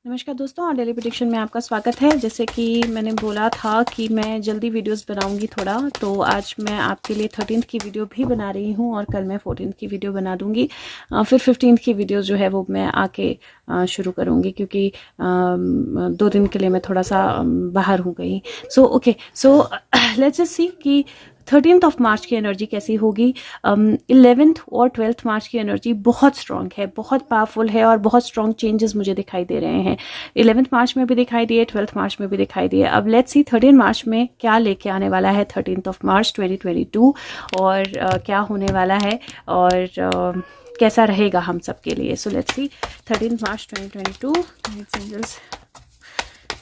नमस्कार दोस्तों, और डेली प्रेडिक्शन में आपका स्वागत है। जैसे कि मैंने बोला था कि मैं जल्दी वीडियोस बनाऊंगी थोड़ा, तो आज मैं आपके लिए 13th की वीडियो भी बना रही हूं और कल मैं 14th की वीडियो बना दूंगी। फिर 15th की वीडियो जो है वो मैं आके शुरू करूंगी, क्योंकि 2 दिन के लिए मैं थोड़ा सा बाहर हूँ कहीं। सो लेट्स जस्ट सी कि 13th ऑफ मार्च की एनर्जी कैसी होगी। 11th और 12th मार्च की एनर्जी बहुत स्ट्रांग है, बहुत पावरफुल है और बहुत स्ट्रांग चेंजेस मुझे दिखाई दे रहे हैं। 11th मार्च में भी दिखाई दिए, 12th मार्च में भी दिखाई दिए। अब लेट्स सी 13 मार्च में क्या लेके आने वाला है 13th ऑफ मार्च 2022, और क्या होने वाला है और कैसा रहेगा हम सब के लिए। सो लेट्स सी 13 मार्च 2022,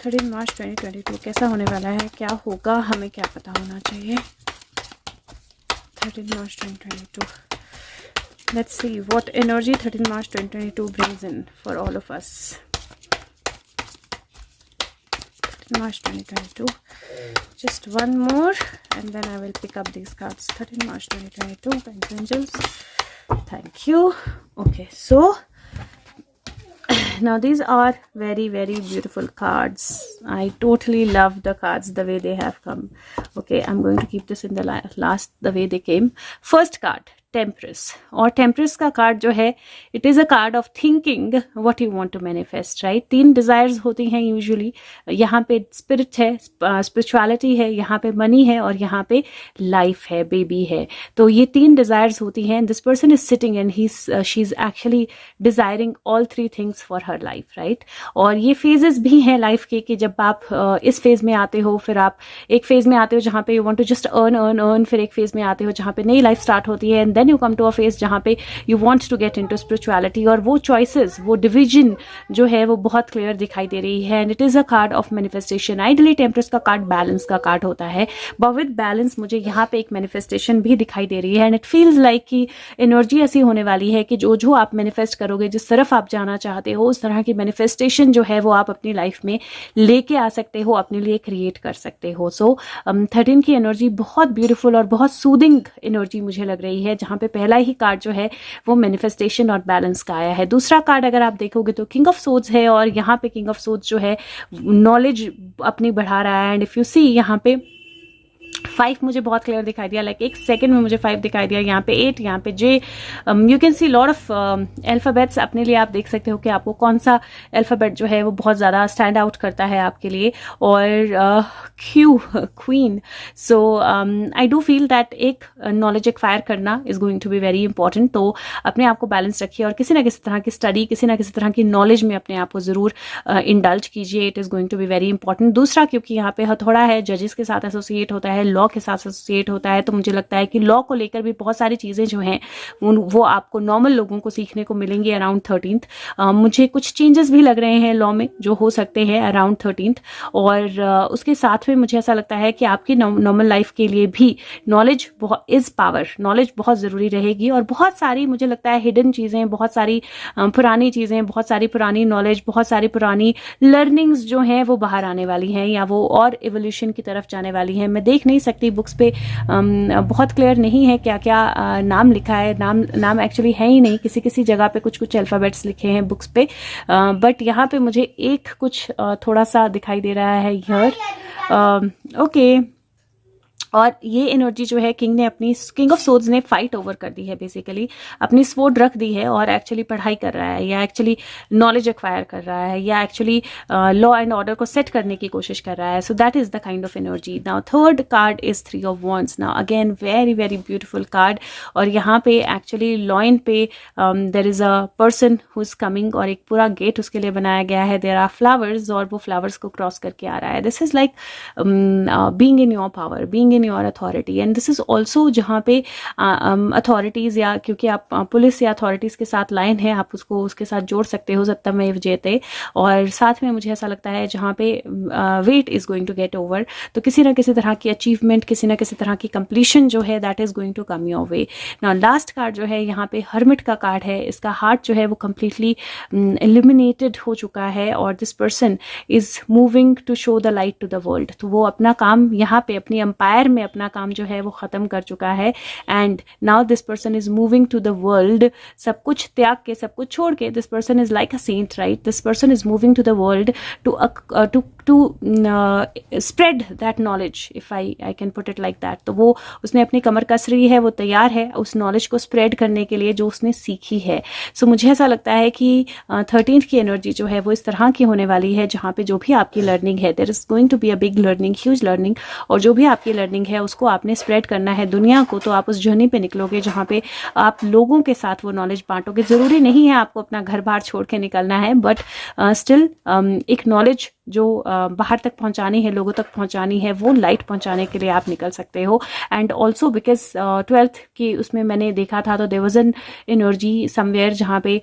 13 मार्च 2022 कैसा होने वाला है, क्या होगा, हमें क्या पता होना चाहिए। 13 March 2022. Let's see what energy 13 March 2022 brings in for all of us. 13 March 2022. Just one more and then I will pick up these cards. 13 March 2022. Thanks, angels. Thank you. Okay, so now these are very beautiful cards. I totally love the cards the way they have come. Okay, I'm going to keep this in the last the way they came. First card, टेम्परस, और टेम्परस का card जो है, it is a card of thinking what you want to manifest, right. 3 desires होती हैं usually. यहाँ पे spirit है, spirituality है, यहाँ पे मनी है और यहाँ पे लाइफ है, बेबी है। तो ये 3 डिजायर्स होती हैं। This person is sitting and she is actually desiring all 3 things for her life, right. और ये फेजेस भी हैं लाइफ के, कि जब आप इस फेज में आते हो, फिर आप एक फेज में आते हो जहाँ पे you want to just earn, फिर एक फेज में आते हो जहाँ पे नई लाइफ स्टार्ट होती है, and you come to a phase जहाँ पे you want to get into spirituality। और वो choices, वो division जो है वो बहुत clear दिखाई दे रही है। and it is a card of manifestation। ideally Temperance का कार्ड balance का कार्ड होता है, but with balance मुझे यहाँ पे एक manifestation भी दिखाई दे रही है। and it feels like कि energy ऐसी होने वाली है कि जो जो आप manifest करोगे, जिस तरफ आप जाना चाहते हो, उस तरह की manifestation जो है वो आप अपनी लाइफ में लेके आ सकते हो, अपने लिए क्रिएट कर सकते हो। सो 13 की एनर्जी बहुत ब्यूटीफुल और बहुत सूदिंग एनर्जी मुझे लग रही है, जहाँ पे पहला ही कार्ड जो है वो मैनिफेस्टेशन और बैलेंस का आया है। दूसरा कार्ड अगर आप देखोगे तो किंग ऑफ सोर्ड्स है, और यहाँ पे किंग ऑफ सोर्ड्स जो है नॉलेज अपनी बढ़ा रहा है। एंड इफ यू सी यहाँ पे 5 मुझे बहुत क्लियर दिखाई दिया, लाइक एक सेकंड में मुझे 5 दिखाई दिया। यहाँ पे 8, यहाँ पे J, you can see lot of alphabets. अपने लिए आप देख सकते हो कि आपको कौन सा अल्फाबेट जो है वो बहुत ज़्यादा स्टैंड आउट करता है आपके लिए। और Q, queen. So I do feel that एक नॉलेज एक्वायर करना is going to be very important. तो अपने आप को बैलेंस रखिए और किसी ना किसी तरह की स्टडी, किसी ना किसी तरह की नॉलेज में अपने आप को ज़रूर इंडल्ज कीजिए। It is going to be very important. दूसरा, क्योंकि यहाँ पे हथौड़ा है, जजेस के साथ एसोसिएट होता है, लॉ के साथ एसोसिएट होता है, तो मुझे लगता है कि लॉ को लेकर भी बहुत सारी चीज़ें जो हैं वो आपको नॉर्मल लोगों को सीखने को मिलेंगी अराउंड 13th। मुझे कुछ चेंजेस भी लग रहे हैं लॉ में जो हो सकते हैं अराउंड 13th। और उसके साथ में मुझे ऐसा लगता है कि आपकी नॉर्मल लाइफ के लिए भी नॉलेज इज पावर, नॉलेज बहुत ज़रूरी रहेगी। और बहुत सारी मुझे लगता है हिडन चीज़ें, बहुत सारी पुरानी चीज़ें, बहुत सारी पुरानी नॉलेज, बहुत सारी पुरानी लर्निंग्स जो हैं वो बाहर आने वाली हैं, या वो और एवोल्यूशन की तरफ जाने वाली हैं। मैं देख नहीं सकती, बुक्स पे बहुत क्लियर नहीं है क्या क्या नाम लिखा है। नाम एक्चुअली है ही नहीं, किसी जगह पे कुछ अल्फ़ाबेट्स लिखे हैं बुक्स पे, बट यहाँ पे मुझे एक कुछ थोड़ा सा दिखाई दे रहा है हियर। ओके, और ये एनर्जी जो है किंग ऑफ सोर्ड्स ने फाइट ओवर कर दी है, बेसिकली अपनी स्वॉर्ड रख दी है और एक्चुअली पढ़ाई कर रहा है, या एक्चुअली नॉलेज एक्वायर कर रहा है, या एक्चुअली लॉ एंड ऑर्डर को सेट करने की कोशिश कर रहा है। So that is the kind of energy. Now third card is 3 of Wands। Now again very beautiful card. और यहाँ पे एक्चुअली लॉइन पे there is a person who is coming, और एक पूरा गेट उसके लिए बनाया गया है। देर आर फ्लावर्स, और वो फ्लावर्स को क्रॉस करके आ रहा है। This is like being in your power, being in your authority. And this is also जहाँ पे अथॉरिटीज, या क्योंकि आप पुलिस या अथॉरिटीज के साथ लाइन है, आप उसके साथ जोड़ सकते हो सत्यमेव जयते। और साथ में मुझे ऐसा लगता है जहाँ पे wait is going to get over, तो किसी ना किसी तरह की अचीवमेंट, किसी ना किसी तरह की कंप्लीशन जो है that is going to come your way. Now last card जो है यहाँ पे हर्मिट का कार्ड है। इसका हार्ट जो है वो कंप्लीटली इल्यूमिनेटेड हो चुका है, और this person is moving to show the light to the world. तो वो अपना काम यहाँ पे अपनी एम्पायर में अपना काम जो है वो ख़त्म कर चुका है, and now this person is moving to the world. सब कुछ त्याग के, सब कुछ छोड़ के, this person is like a saint, right. This person is moving to the world to spread that knowledge, if I can put it like that. तो वो उसने अपनी कमर कस रही है, वो तैयार है उस नॉलेज को स्प्रेड करने के लिए जो उसने सीखी है. सो मुझे ऐसा लगता है कि 13th की एनर्जी जो है वो इस तरह की होने वाली है, जहाँ पे जो भी आपकी लर्निंग है, there is going to be a big learning, huge learning, और जो भी आपकी लर्निंग है उसको आपने स्प्रेड करना है दुनिया को. तो आप उस जर्नी पे निकलोगे जहाँ पे आप लोगों के साथ वो नॉलेज बांटोगे. ज़रूरी नहीं है आपको अपना घर बार छोड़ के निकलना है, बट स्टिल एक नॉलेज जो बाहर तक पहुंचानी है, लोगों तक पहुंचानी है, वो लाइट पहुंचाने के लिए आप निकल सकते हो. एंड ऑल्सो बिकॉज 12th की उसमें मैंने देखा था, तो there was an energy somewhere जहाँ पे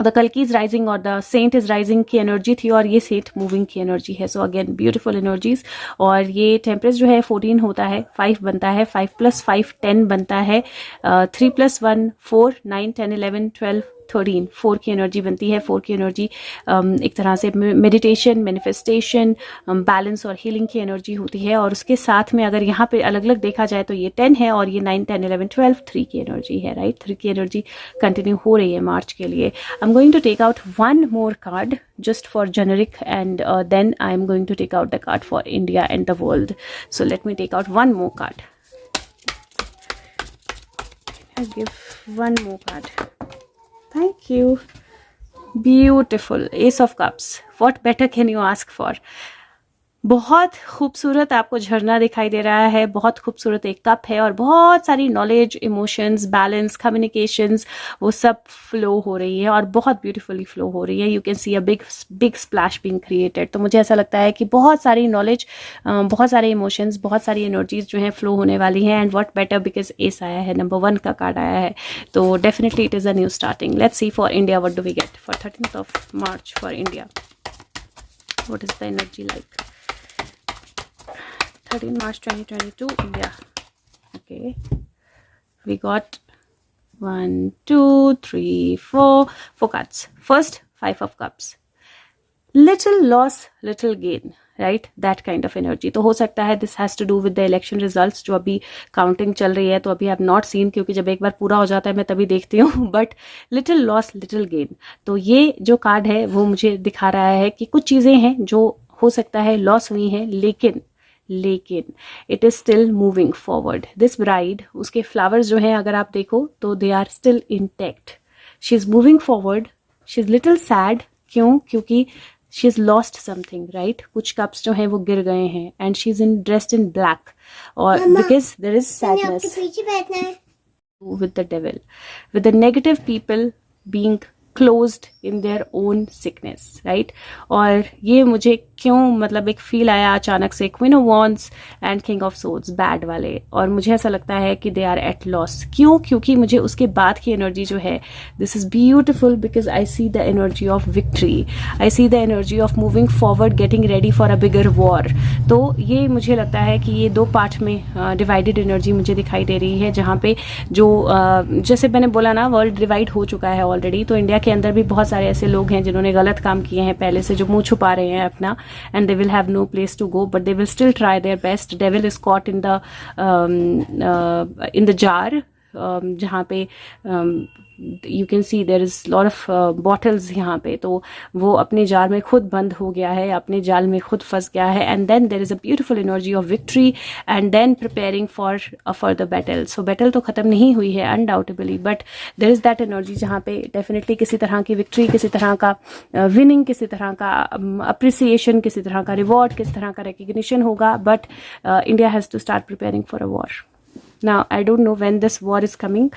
द कल्कि इज राइजिंग और द सेंट इज राइजिंग की एनर्जी थी, और ये सेंट मूविंग की एनर्जी है. So again beautiful energies. और ये टेम्परेस जो है 14 होता है, 5 बनता है, 5 + 5 10 बनता है, 3 + 1 4, 9 10 11 12 13, 4 की एनर्जी बनती है. 4 की एनर्जी एक तरह से मेडिटेशन, मैनिफेस्टेशन, बैलेंस और हीलिंग की एनर्जी होती है. और उसके साथ में अगर यहाँ पे अलग अलग देखा जाए तो ये 10 है, और ये 9 10 11 12 3 की एनर्जी है, राइट. 3 की एनर्जी कंटिन्यू हो रही है मार्च के लिए. I am going to take out one more card just for generic, and then I am going to take out the card for India and the world. So let me take out one more card. I give one more card. Thank you. Beautiful. Ace of Cups. What better can you ask for? बहुत खूबसूरत आपको झरना दिखाई दे रहा है, बहुत खूबसूरत एक कप है, और बहुत सारी नॉलेज, इमोशंस, बैलेंस, कम्युनिकेशंस, वो सब फ्लो हो रही है, और बहुत ब्यूटीफुली फ्लो हो रही है. You can C a big splash being created. तो मुझे ऐसा लगता है कि बहुत सारी नॉलेज, बहुत सारे इमोशंस, बहुत सारी एनर्जीज जो हैं फ्लो होने वाली हैं. And what better because ace आया है, नंबर 1 का कार्ड आया है, तो definitely it is a new starting. Let's see for India what do we get for 13th of March for India. What is the energy like? 13 March 2022 India. Okay, we got 1 2 3 4 cards. First, 5 of Cups. Little loss, little gain, right? That kind of energy. तो हो सकता है this has to do with the election results, जो अभी counting चल रही है. तो अभी have not seen, क्योंकि जब एक बार पूरा हो जाता है मैं तभी देखती हूँ. But little loss, little gain. तो ये जो कार्ड है वो मुझे दिखा रहा है कि कुछ चीज़ें हैं जो हो सकता है लॉस हुई हैं, लेकिन it is still moving forward. This bride, उसके फ्लावर्स जो हैं अगर आप देखो तो they are still intact. She is moving forward. She is little sad. क्यों? क्योंकि she is lost something, right. कुछ कप्स जो हैं वो गिर गए हैं, and she is dressed in black, और because there is sadness with the devil, with the negative people being closed in their own sickness, right? और ये मुझे क्यों, मतलब एक फील आया अचानक से, queen of wands and king of swords bad वाले, और मुझे ऐसा लगता है कि दे आर एट लॉस. क्यों? क्योंकि मुझे उसके बाद की एनर्जी जो है, this is beautiful because I see the energy of victory, I see the energy of moving forward, getting ready for a bigger war. तो ये मुझे लगता है कि ये 2 पार्ट में डिवाइडेड एनर्जी मुझे दिखाई दे रही है, जहाँ पे जो जैसे मैंने बोला ना, वर्ल्ड डिवाइड हो चुका है ऑलरेडी. तो इंडिया के अंदर भी बहुत सारे ऐसे लोग हैं जिन्होंने गलत काम किए हैं पहले से, जो मुंह छुपा रहे हैं अपना, and they will have no place to go, but they will still try their best. Devil is caught in the jar, जहाँ पे you can see there is lot of bottles यहाँ पे. तो वो अपने जार में खुद बंद हो गया है, अपने जाल में खुद फंस गया है. And then there is a beautiful energy of victory, and then preparing for the battle. So battle तो खत्म नहीं हुई है undoubtedly, but there is that energy जहाँ पे डेफिनेटली किसी तरह की विक्ट्री, किसी तरह का विनिंग, किसी तरह का अप्रिसिएशन, किसी तरह का रिवॉर्ड, किसी तरह का रिकग्निशन होगा. But India has to start preparing for a war. Now, I don't know when this war is coming.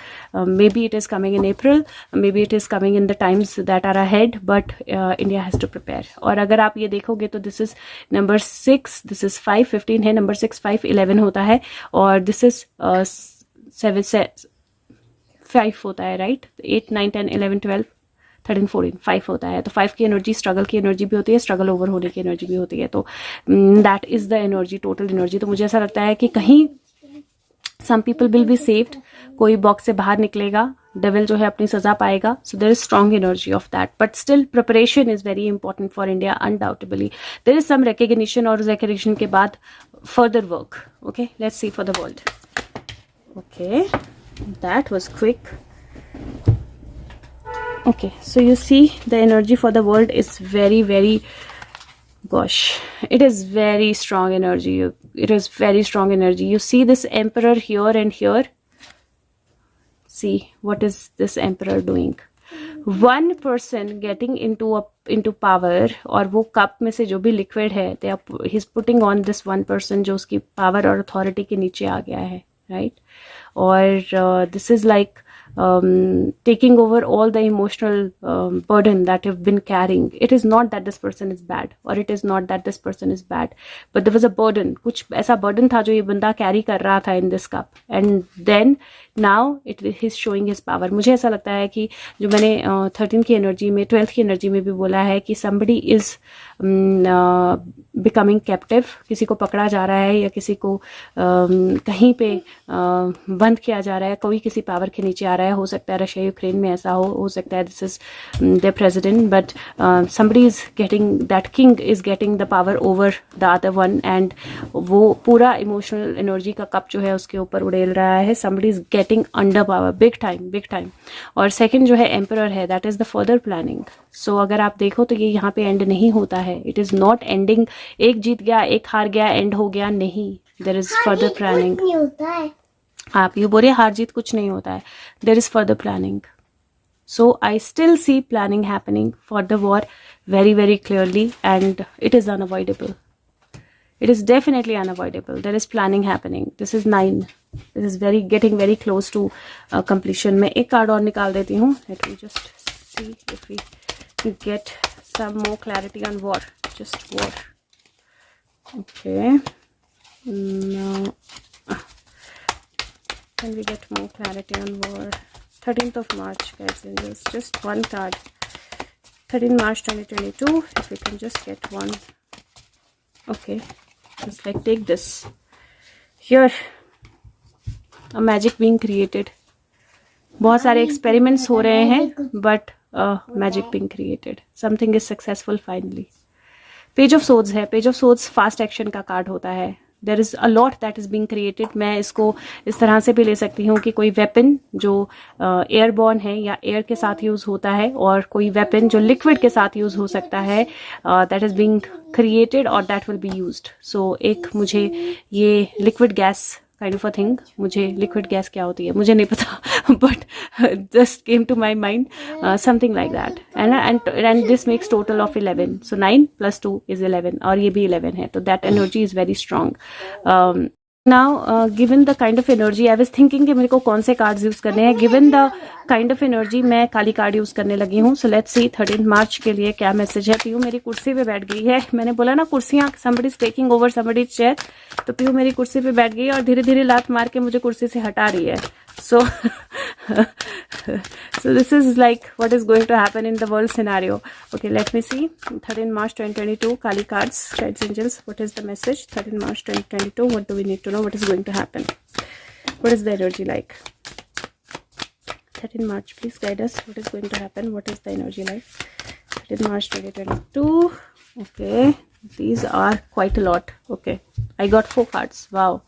Maybe it is coming in April. Maybe it is coming in the times that are ahead. But India has to prepare. और अगर आप ये देखोगे तो this is number 6, this is 5, 15 है, number 6, 5, 11 होता है, और this is 7, 5 होता है, right? 8, 9, 10, 11, 12, 13, 14, 5 होता है. तो 5 की एनर्जी स्ट्रगल की एनर्जी भी होती है, स्ट्रगल ओवर होने की एनर्जी भी होती है. तो that is the energy, total energy. तो मुझे ऐसा लगता है कि कहीं some people will be saved, कोई बॉक्स से बाहर निकलेगा, डेविल जो है अपनी सजा पाएगा. So there is strong energy of that, but still preparation is very important for India undoubtedly. There is some recognition, और रिकग्निशन के बाद further work. Okay, let's see for the world. Okay, that was quick. Okay, so you see the energy for the world is very, very, gosh, it is very strong energy. It is very strong energy. You see this emperor here and here. See what is this emperor doing. One person getting into power, और वो cup में से जो भी liquid है, he's putting on this one person जो उसकी power और अथॉरिटी के नीचे आ गया है, right? और this is like taking over all the emotional burden that you've been carrying. It is not that this person is bad, or it is not that this person is bad, but there was a burden. कुछ ऐसा burden था जो ये बंदा carry कर रहा था in this cup, and then now it is showing his power. मुझे ऐसा लगता है कि जो मैंने 13th की एनर्जी में, 12th की एनर्जी में भी बोला है कि somebody is becoming captive, किसी को पकड़ा जा रहा है या किसी को कहीं पे बंद किया जा रहा है, कोई किसी पावर के नीचे आ रहा है. हो सकता है रशिया यूक्रेन में ऐसा हो सकता है this is the president, but somebody is getting, that king is getting the power over the other one, and वो पूरा इमोशनल एनर्जी का कप जो है उसके ऊपर उड़ेल रहा है. somebody is getting under power big time. और सेकंड जो है एम्परर है, that is the further planning. so अगर आप देखो तो ये यहाँ पे एंड नहीं होता है. it is not ending, एक जीत गया एक हार गया एंड हो गया, नहीं. there is further planning. आप ये बोलिए हार जीत कुछ नहीं होता है. there is further planning. so I still see planning happening for the war very, very clearly, and it is unavoidable. It is definitely unavoidable. There is planning happening. This is 9. This is getting very close to completion. मैं एक card और निकाल देती हूँ. Let me just see if we get some more clarity on war. Just war. Okay. Now, can we get more clarity on war? 13th of March, guys. Just one card. 13 March 2022. If we can just get one. Okay. Just like take this. Here, a magic being created. बहुत सारे experiments हो रहे हैं, but magic being created. Something is successful finally. Page of Swords है. Page of Swords fast action का card होता है. There is a lot that is being created. मैं इसको इस तरह से भी ले सकती हूँ कि कोई वेपन जो एयरबॉर्न है या एयर के साथ यूज होता है, और कोई वेपन जो लिक्विड के साथ यूज हो सकता है, दैट इज बीइंग क्रिएटेड और that will be used. So एक मुझे ये liquid gas kind of a thing, मुझे लिक्विड गैस क्या होती है मुझे नहीं पता, but just came to my mind something like that. And this makes total of 11. So 9 + 2 is 11, और ये भी 11 है. तो that energy is very strong. Now given the kind of energy, I was thinking कि मेरे को कौन से कार्ड्स यूज करने हैं. Given the kind of energy, मैं काली कार्ड यूज करने लगी हूँ. सो लेट्स सी 13 मार्च के लिए क्या मैसेज है. पीयू मेरी कुर्सी पे बैठ गई है. मैंने बोला ना कुर्सियां, somebody is taking over somebody's chair. तो पीयू मेरी कुर्सी पे बैठ गई और धीरे धीरे लात मार के मुझे कुर्सी से हटा रही है. So this is like what is going to happen in the world scenario. Okay, let me see. 13 March 2022, Kali cards, guides, angels. What is the message? 13 March 2022. What do we need to know? What is going to happen? What is the energy like? 13 March, please guide us. What is going to happen? What is the energy like? 13 March 2022. Okay, these are quite a lot. Okay, I got 4 cards. Wow.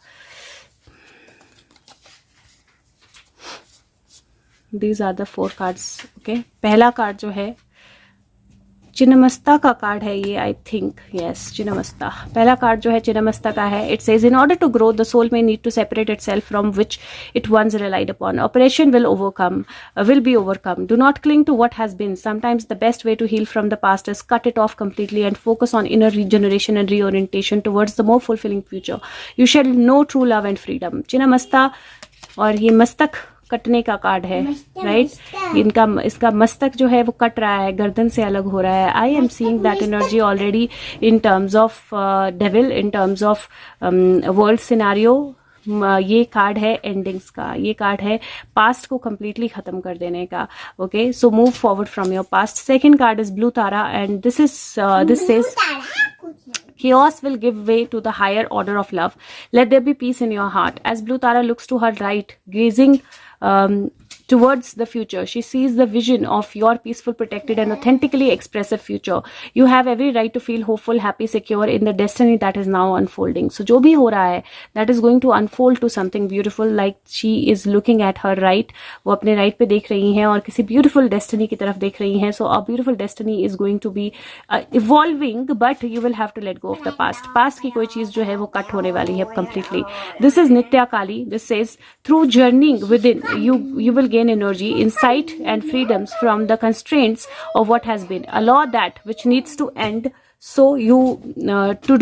These are the 4 cards. Okay, पहला card जो है चिन्नमस्ता का card है ये, I think. Yes, चिन्नमस्ता. पहला card जो है चिन्नमस्ता का है. It says in order to grow the soul may need to separate itself from which it once relied upon. Operation will be overcome. Do not cling to what has been. Sometimes the best way to heal from the past is cut it off completely and focus on inner regeneration and reorientation towards the more fulfilling future. You shall know true love and freedom. चिन्नमस्ता, और ये मस्तक कटने का card है, right. इसका मस्तक जो है वो कट रहा है, गर्दन से अलग हो रहा है. I am seeing that energy already in terms of devil, in terms of world scenario. ये कार्ड है एंडिंग्स का. ये कार्ड है पास्ट को कंप्लीटली खत्म कर देने का. Okay, so move forward from your past. Second card is blue Tara, and this says chaos will give way to the higher order of love. Let there be peace in your heart. As Blue Tara looks to her right, gazing towards the future. She sees the vision of your peaceful, protected and authentically expressive future. You have every right to feel hopeful, happy, secure in the destiny that is now unfolding. So जो भी हो रहा है, that is going to unfold to something beautiful. Like she is looking at her right, वो अपने right पे देख रही हैं और किसी beautiful destiny की तरफ देख रही हैं. So a beautiful destiny is going to be evolving, but you will have to let go of the past. Past की कोई चीज जो है वो cut होने वाली है completely. This is Nitya Kali. This says through journeying within, you will gain energy, insight and freedoms from the constraints of what has been. Allow that which needs to end, so you to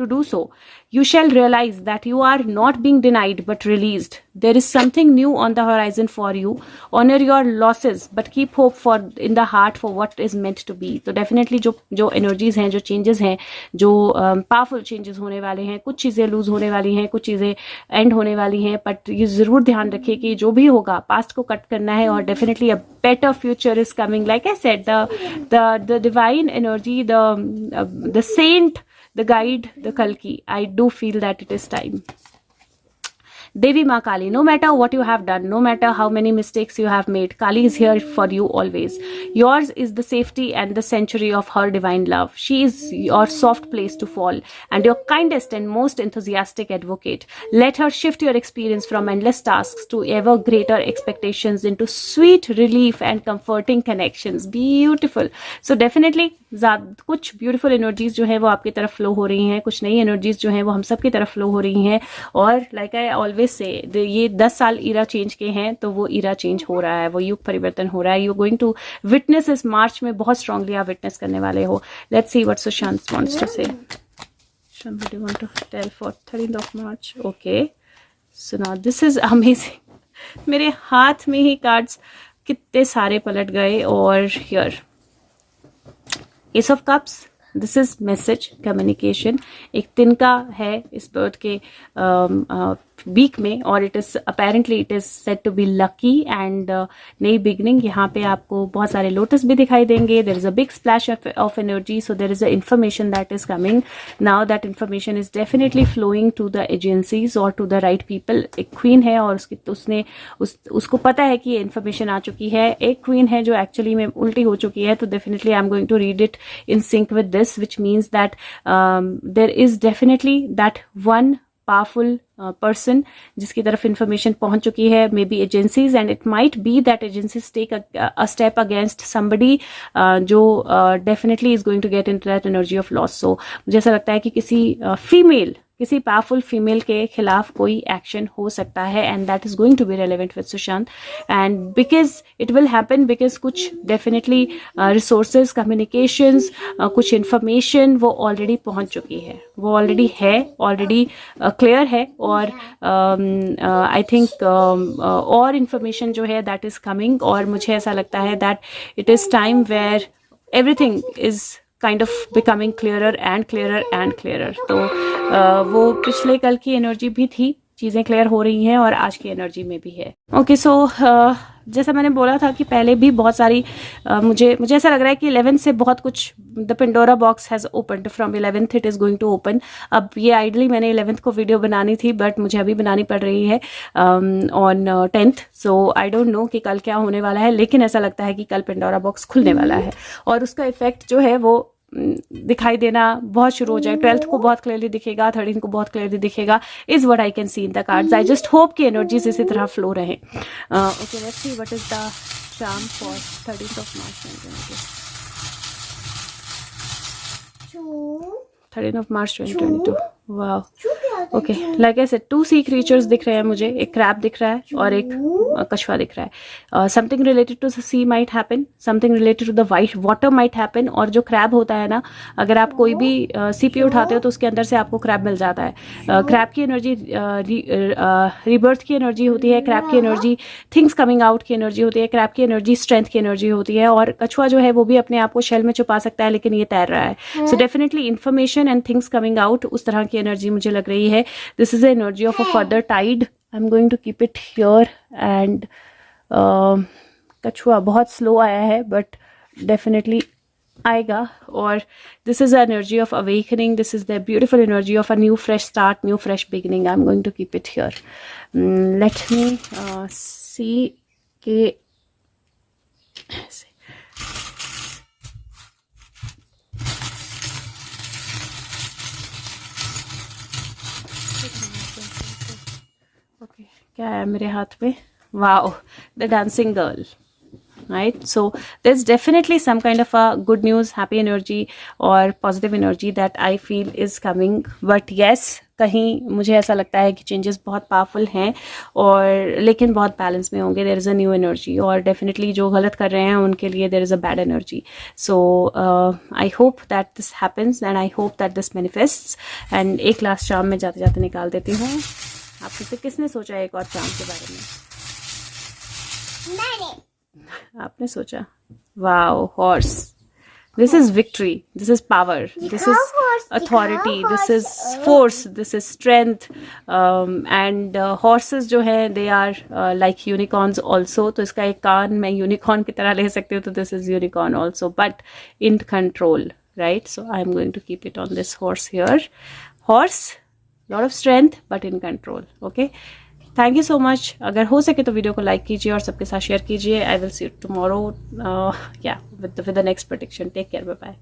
do so. You shall realize that you are not being denied but released. There is something new on the horizon for you. Honor your losses but keep hope for in the heart for what is meant to be. तो definitely जो energies हैं, जो changes हैं, जो powerful changes होने वाले हैं, कुछ चीज़ें lose होने वाली हैं, कुछ चीज़ें end होने वाली हैं, but ये ज़रूर ध्यान रखिए कि जो भी होगा past को cut करना है और definitely a better future is coming. Like I said, the divine energy, the saint, the guide, the Kalki, I do feel that it is time. Devi Ma Kali, no matter what you have done, no matter how many mistakes you have made, Kali is here for you always. Yours is the safety and the sanctuary of her divine love. She is your soft place to fall and your kindest and most enthusiastic advocate. Let her shift your experience from endless tasks to ever greater expectations into sweet relief and comforting connections. Beautiful. So definitely कुछ beautiful energies जो है वो आपकी तरफ flow हो रही हैं, कुछ नई एनर्जीज जो हैं वो हम सब की तरफ फ्लो हो रही हैं. और लाइक आई ऑलवेज से, ये 10 साल ईरा चेंज के हैं तो वो ईरा चेंज हो रहा है, वो युग परिवर्तन हो रहा है. यू गोइंग टू विटनेस इस मार्च में, बहुत स्ट्रांगली आप विटनेस करने वाले हो. Let's see what Sushant wants to say. Somebody want to tell for 13th of March. Okay. So now this is amazing. मेरे हाथ में ही कार्ड्स कितने सारे पलट गए. और here Ace of Cups, this is message communication. एक तिनका है इस बर्ड के वीक में और it is apparently it is set to be lucky and नई बिगनिंग. यहाँ पे आपको बहुत सारे लोटस भी दिखाई देंगे. There is a big splash of energy. So there is a information that is coming now. That information is definitely flowing to the agencies और टू द राइट पीपल. एक क्वीन है और उसको पता है कि ये इन्फॉर्मेशन आ चुकी है. एक क्वीन है जो एक्चुअली में उल्टी हो चुकी है. तो definitely I am going to read it in sync with this, which means that there is definitely that one powerful person जिसकी तरफ इंफॉर्मेशन पहुंच चुकी है, may be agencies, and it might be that agencies take a step against somebody जो definitely is going to get into that energy of loss. So मुझे ऐसा लगता है कि किसी पावरफुल फीमेल के खिलाफ कोई एक्शन हो सकता है and that is going to be relevant with Sushant. And because it will happen, because कुछ डेफिनेटली रिसोर्सेज, कम्युनिकेशंस, कुछ इन्फॉर्मेशन वो ऑलरेडी पहुंच चुकी है, वो ऑलरेडी है, ऑलरेडी क्लियर है. और आई थिंक और इन्फॉर्मेशन जो है दैट इज कमिंग. और मुझे ऐसा लगता है that it is time where everything is kind of becoming clearer and clearer and clearer. तो वो पिछले कल की एनर्जी भी थी, चीज़ें क्लियर हो रही हैं और आज की एनर्जी में भी है. ओके. सो जैसा मैंने बोला था कि पहले भी बहुत सारी मुझे ऐसा लग रहा है कि 11th से बहुत कुछ, the Pandora box has opened from 11th it is going to open. अब ये आइडली मैंने 11th को वीडियो बनानी थी बट मुझे अभी बनानी पड़ रही है on 10th. So I don't know कि कल क्या होने वाला है, लेकिन ऐसा लगता है कि कल पेंडोरा बॉक्स खुलने वाला है और उसका इफेक्ट जो है वो दिखाई देना बहुत शुरू हो जाए. 12th को बहुत क्लियरली दिखेगा, 13th को बहुत क्लियरली दिखेगा, is what I can see in the cards. I just hope कि एनर्जीज इसी तरह फ्लो रहे. Okay, let's see what is the charm for 13th of March 13th of March 2022. वाह. Okay, like I said 2 sea creatures दिख रहे हैं मुझे. एक क्रैब दिख रहा है और एक कछुआ दिख रहा है. Something related to the sea might happen, something related to the white water might happen. और जो क्रैब होता है ना, अगर आप कोई भी सीपी उठाते हो तो उसके अंदर से आपको क्रैब मिल जाता है. क्रैब की एनर्जी रीबर्थ की एनर्जी होती है. क्रैब की एनर्जी थिंग्स कमिंग आउट की एनर्जी होती है. क्रैब की एनर्जी स्ट्रेंथ की एनर्जी होती है. और कछुआ जो है वो भी अपने आप को शेल में छुपा सकता है, लेकिन ये तैर रहा है. So definitely information and things coming out, उस तरह की एनर्जी मुझे लग रही है. This is energy of a further tide. I am going to keep it here. And कछुआ बहुत स्लो आया है बट डेफिनेटली आएगा. और this is energy of awakening. This is the beautiful energy of a new fresh start, new fresh beginning. I am going to keep it here. Let मी सी कि ऐसे okay, क्या है मेरे हाथ में? Wow, the dancing girl, right? So there's definitely some kind of a good news, happy energy or positive energy that I feel is coming. But yes, कहीं मुझे ऐसा लगता है कि चेंजेस बहुत पावरफुल हैं और लेकिन बहुत बैलेंस में होंगे. There is a new energy और डेफिनेटली जो गलत कर रहे हैं उनके लिए there is a bad energy. So I hope that this happens and I hope that this manifests. And एक लास्ट चार्म में जाते जाते निकाल देती हूँ. आप से किसने सोचा एक और चार्म के बारे में? आपने सोचा. Wow, horse. This is victory, this is power, this is authority, this is force, this is strength. And horses जो हैं they are like unicorns also. तो इसका एक कान मैं यूनिकॉर्न की तरह ले सकती हूँ, तो this is unicorn also but in control, right? So I am going to keep it on this horse here. Horse, lot of strength but in control. Okay, thank you so much. अगर हो सके तो video को like कीजिए और सबके साथ share कीजिए. I will see you tomorrow या with the next prediction. Take care, bye bye.